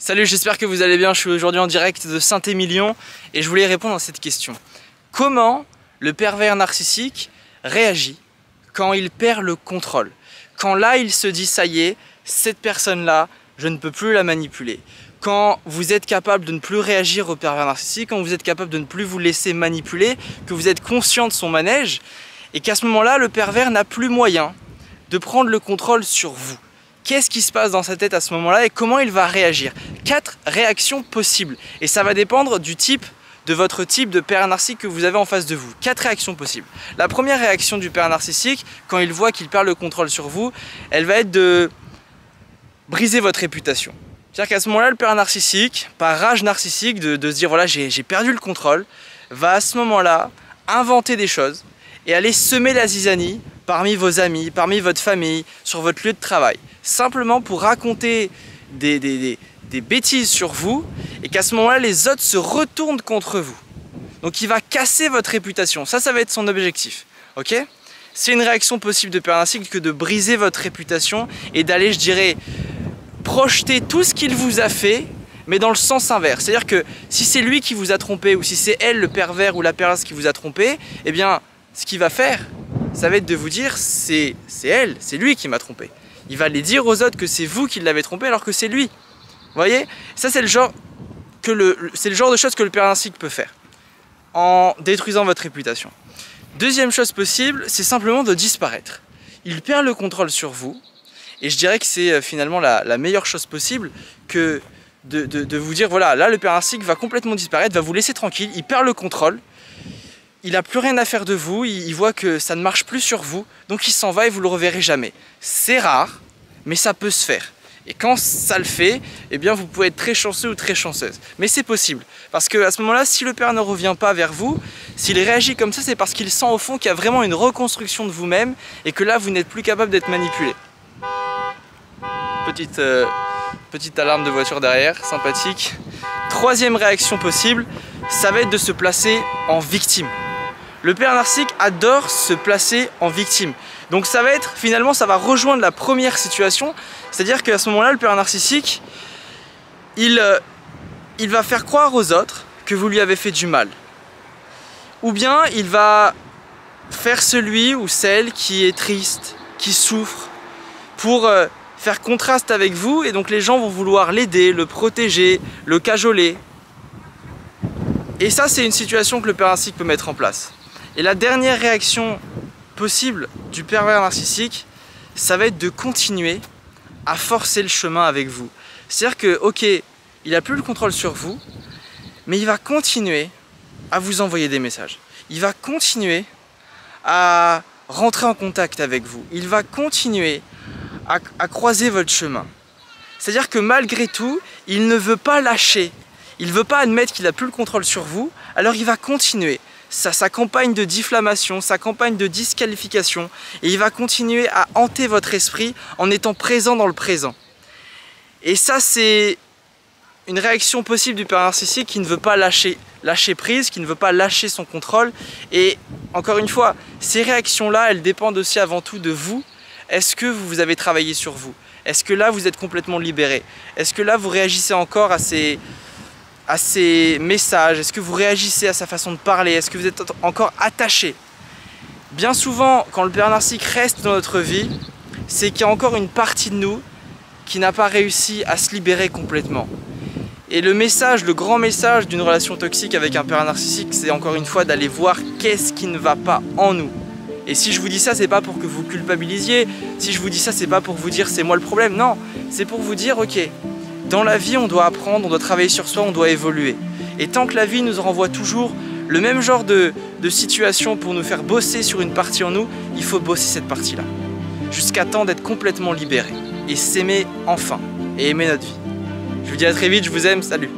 Salut, j'espère que vous allez bien. Je suis aujourd'hui en direct de Saint-Émilion et je voulais répondre à cette question. Comment le pervers narcissique réagit quand il perd le contrôle? Quand là, il se dit, ça y est, cette personne-là, je ne peux plus la manipuler. Quand vous êtes capable de ne plus réagir au pervers narcissique, quand vous êtes capable de ne plus vous laisser manipuler, que vous êtes conscient de son manège, et qu'à ce moment-là, le pervers n'a plus moyen de prendre le contrôle sur vous. Qu'est-ce qui se passe dans sa tête à ce moment-là et comment il va réagir? 4 réactions possibles. Et ça va dépendre du type, de votre type de pervers narcissique que vous avez en face de vous. 4 réactions possibles. La première réaction du pervers narcissique, quand il voit qu'il perd le contrôle sur vous, elle va être de briser votre réputation. C'est-à-dire qu'à ce moment-là, le pervers narcissique, par rage narcissique, de se dire voilà, j'ai perdu le contrôle, va à ce moment-là inventer des choses et aller semer la zizanie parmi vos amis, parmi votre famille, sur votre lieu de travail. Simplement pour raconter des bêtises sur vous et qu'à ce moment-là, les autres se retournent contre vous. Donc il va casser votre réputation. Ça va être son objectif. Ok ? C'est une réaction possible de pervers narcissique que de briser votre réputation et d'aller, je dirais, projeter tout ce qu'il vous a fait, mais dans le sens inverse. C'est-à-dire que si c'est lui qui vous a trompé ou si c'est elle, le pervers ou la perverse qui vous a trompé, eh bien, ce qu'il va faire, ça va être de vous dire c'est elle, c'est lui qui m'a trompé. Il va les dire aux autres que c'est vous qui l'avez trompé alors que c'est lui. Vous voyez? Ça c'est le genre de choses que le pervers narcissique peut faire en détruisant votre réputation. Deuxième chose possible, c'est simplement de disparaître. Il perd le contrôle sur vous et je dirais que c'est finalement la meilleure chose possible que de vous dire voilà, là le pervers narcissique va complètement disparaître, va vous laisser tranquille, il perd le contrôle. Il n'a plus rien à faire de vous, il voit que ça ne marche plus sur vous, donc il s'en va et vous ne le reverrez jamais. C'est rare, mais ça peut se faire. Et quand ça le fait, eh bien vous pouvez être très chanceux ou très chanceuse. Mais c'est possible, parce qu'à ce moment-là, si le pervers ne revient pas vers vous, s'il réagit comme ça, c'est parce qu'il sent au fond qu'il y a vraiment une reconstruction de vous-même et que là, vous n'êtes plus capable d'être manipulé. Petite alarme de voiture derrière, sympathique. Troisième réaction possible, ça va être de se placer en victime. Le pervers narcissique adore se placer en victime. Donc ça va être, finalement, ça va rejoindre la première situation. C'est-à-dire qu'à ce moment-là, le pervers narcissique, il va faire croire aux autres que vous lui avez fait du mal. Ou bien il va faire celui ou celle qui est triste, qui souffre, pour faire contraste avec vous. Et donc les gens vont vouloir l'aider, le protéger, le cajoler. Et ça, c'est une situation que le pervers narcissique peut mettre en place. Et la dernière réaction possible du pervers narcissique, ça va être de continuer à forcer le chemin avec vous. C'est-à-dire que, ok, il n'a plus le contrôle sur vous, mais il va continuer à vous envoyer des messages. Il va continuer à rentrer en contact avec vous. Il va continuer à croiser votre chemin. C'est-à-dire que malgré tout, il ne veut pas lâcher. Il ne veut pas admettre qu'il n'a plus le contrôle sur vous, alors il va continuer. Sa campagne de diffamation, sa campagne de disqualification, et il va continuer à hanter votre esprit en étant présent dans le présent. Et ça, c'est une réaction possible du pervers narcissique qui ne veut pas lâcher prise, qui ne veut pas lâcher son contrôle. Et encore une fois, ces réactions-là, elles dépendent aussi avant tout de vous. Est-ce que vous avez travaillé sur vous? Est-ce que là, vous êtes complètement libéré? Est-ce que là, vous réagissez encore à ces messages? Est-ce que vous réagissez à sa façon de parler? Est-ce que vous êtes encore attaché? Bien souvent, quand le pervers narcissique reste dans notre vie, c'est qu'il y a encore une partie de nous qui n'a pas réussi à se libérer complètement. Et le message, le grand message d'une relation toxique avec un pervers narcissique, c'est encore une fois d'aller voir qu'est-ce qui ne va pas en nous. Et si je vous dis ça, c'est pas pour que vous culpabilisiez. Si je vous dis ça, c'est pas pour vous dire c'est moi le problème. Non, c'est pour vous dire ok, dans la vie, on doit apprendre, on doit travailler sur soi, on doit évoluer. Et tant que la vie nous renvoie toujours le même genre de situation pour nous faire bosser sur une partie en nous, il faut bosser cette partie-là. Jusqu'à temps d'être complètement libéré et s'aimer enfin et aimer notre vie. Je vous dis à très vite, je vous aime, salut!